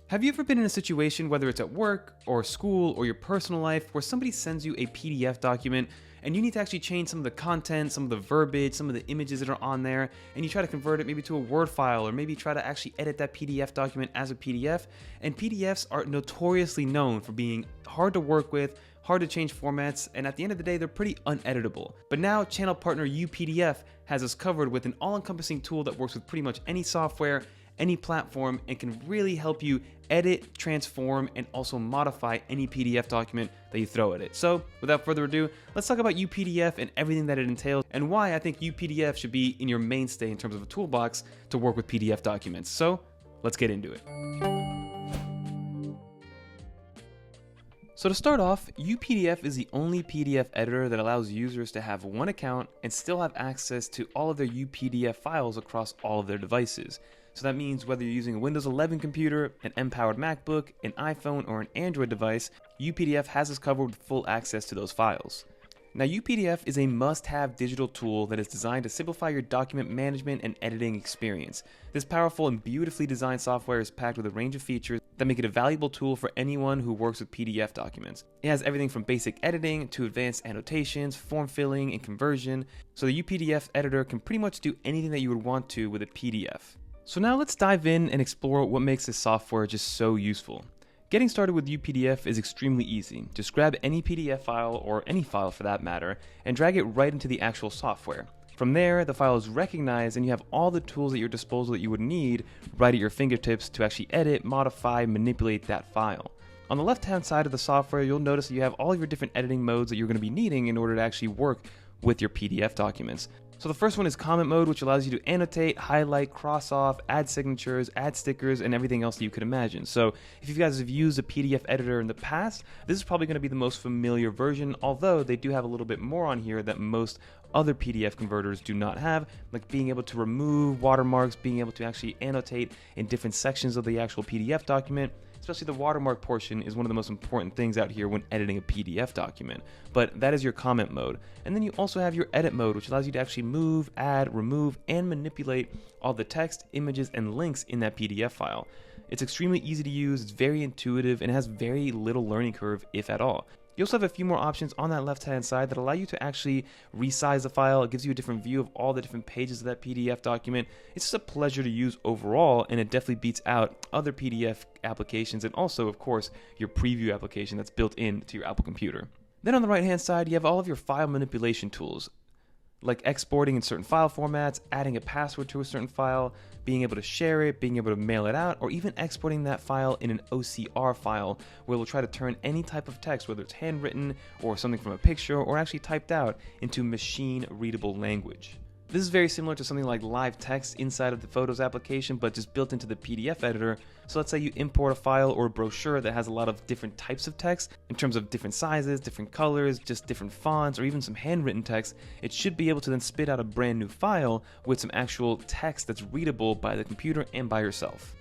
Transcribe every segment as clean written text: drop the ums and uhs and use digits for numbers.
Have you ever been in a situation, whether it's at work or school or your personal life, where somebody sends you a PDF document and you need to actually change some of the content, some of the verbiage, some of the images that are on there, and you try to convert it maybe to a Word file, or maybe try to actually edit that PDF document as a PDF? And PDFs are notoriously known for being hard to work with, hard to change formats, and at the end of the day, they're pretty uneditable. But now, channel partner UPDF has us covered with an all-encompassing tool that works with pretty much any software, any platform, and can really help you edit, transform, and also modify any PDF document that you throw at it. So without further ado, let's talk about UPDF and everything that it entails, and why I think UPDF should be in your mainstay in terms of a toolbox to work with PDF documents. So let's get into it. So to start off, UPDF is the only PDF editor that allows users to have one account and still have access to all of their UPDF files across all of their devices. So that means whether you're using a Windows 11 computer, an M-powered MacBook, an iPhone, or an Android device, UPDF has us covered with full access to those files. Now, UPDF is a must-have digital tool that is designed to simplify your document management and editing experience. This powerful and beautifully designed software is packed with a range of features that make it a valuable tool for anyone who works with PDF documents. It has everything from basic editing to advanced annotations, form filling, and conversion, so the UPDF editor can pretty much do anything that you would want to with a PDF. So now let's dive in and explore what makes this software just so useful. Getting started with UPDF is extremely easy. Just grab any PDF file, or any file for that matter, and drag it right into the actual software. From there, the file is recognized and you have all the tools at your disposal that you would need right at your fingertips to actually edit, modify, manipulate that file. On the left-hand side of the software, you'll notice that you have all of your different editing modes that you're going to be needing in order to actually work with your PDF documents. So the first one is comment mode, which allows you to annotate, highlight, cross off, add signatures, add stickers, and everything else that you could imagine. So if you guys have used a PDF editor in the past, this is probably going to be the most familiar version, although they do have a little bit more on here that most other PDF converters do not have, like being able to remove watermarks, being able to actually annotate in different sections of the actual PDF document. Especially the watermark portion is one of the most important things out here when editing a PDF document. But that is your comment mode. And then you also have your edit mode, which allows you to actually move, add, remove, and manipulate all the text, images, and links in that PDF file. It's extremely easy to use, it's very intuitive, and it has very little learning curve, if at all. You also have a few more options on that left-hand side that allow you to actually resize the file. It gives you a different view of all the different pages of that PDF document. It's just a pleasure to use overall, and it definitely beats out other PDF applications and also, of course, your preview application that's built into your Apple computer. Then on the right-hand side, you have all of your file manipulation tools, like exporting in certain file formats, adding a password to a certain file, being able to share it, being able to mail it out, or even exporting that file in an OCR file, where it'll try to turn any type of text, whether it's handwritten or something from a picture or actually typed out, into machine-readable language. This is very similar to something like live text inside of the Photos application, but just built into the PDF editor. So let's say you import a file or a brochure that has a lot of different types of text in terms of different sizes, different colors, just different fonts, or even some handwritten text. It should be able to then spit out a brand new file with some actual text that's readable by the computer and by yourself.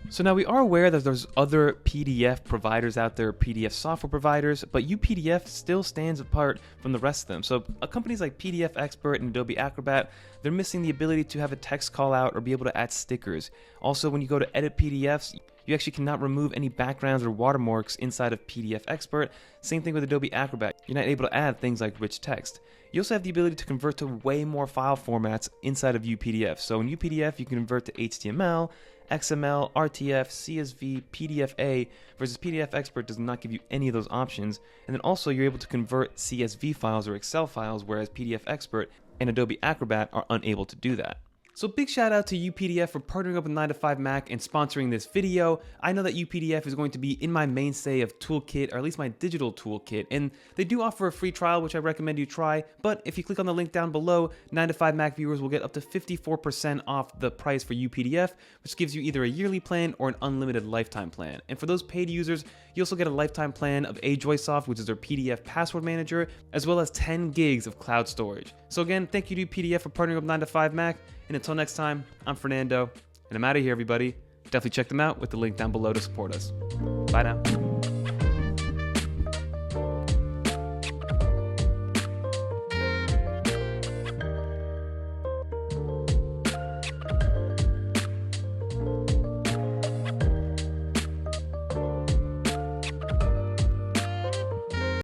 So now we are aware that there's other PDF providers out there, PDF software providers, but UPDF still stands apart from the rest of them. So companies like PDF Expert and Adobe Acrobat, they're missing the ability to have a text call out or be able to add stickers. Also, when you go to edit PDFs, you actually cannot remove any backgrounds or watermarks inside of PDF Expert. Same thing with Adobe Acrobat. You're not able to add things like rich text. You also have the ability to convert to way more file formats inside of UPDF. So in UPDF, you can convert to HTML, XML, RTF, CSV, PDF-A, versus PDF Expert does not give you any of those options. And then also you're able to convert CSV files or Excel files, whereas PDF Expert and Adobe Acrobat are unable to do that. So big shout out to UPDF for partnering up with 9to5Mac and sponsoring this video. I know that UPDF is going to be in my mainstay of toolkit, or at least my digital toolkit, and they do offer a free trial, which I recommend you try. But if you click on the link down below, 9to5Mac viewers will get up to 54% off the price for UPDF, which gives you either a yearly plan or an unlimited lifetime plan. And for those paid users, you also get a lifetime plan of Ajoysoft, which is their PDF password manager, as well as 10 gigs of cloud storage. So again, thank you to UPDF for partnering up with 9to5Mac. And until next time, I'm Fernando, and I'm out of here, everybody. Definitely check them out with the link down below to support us. Bye now.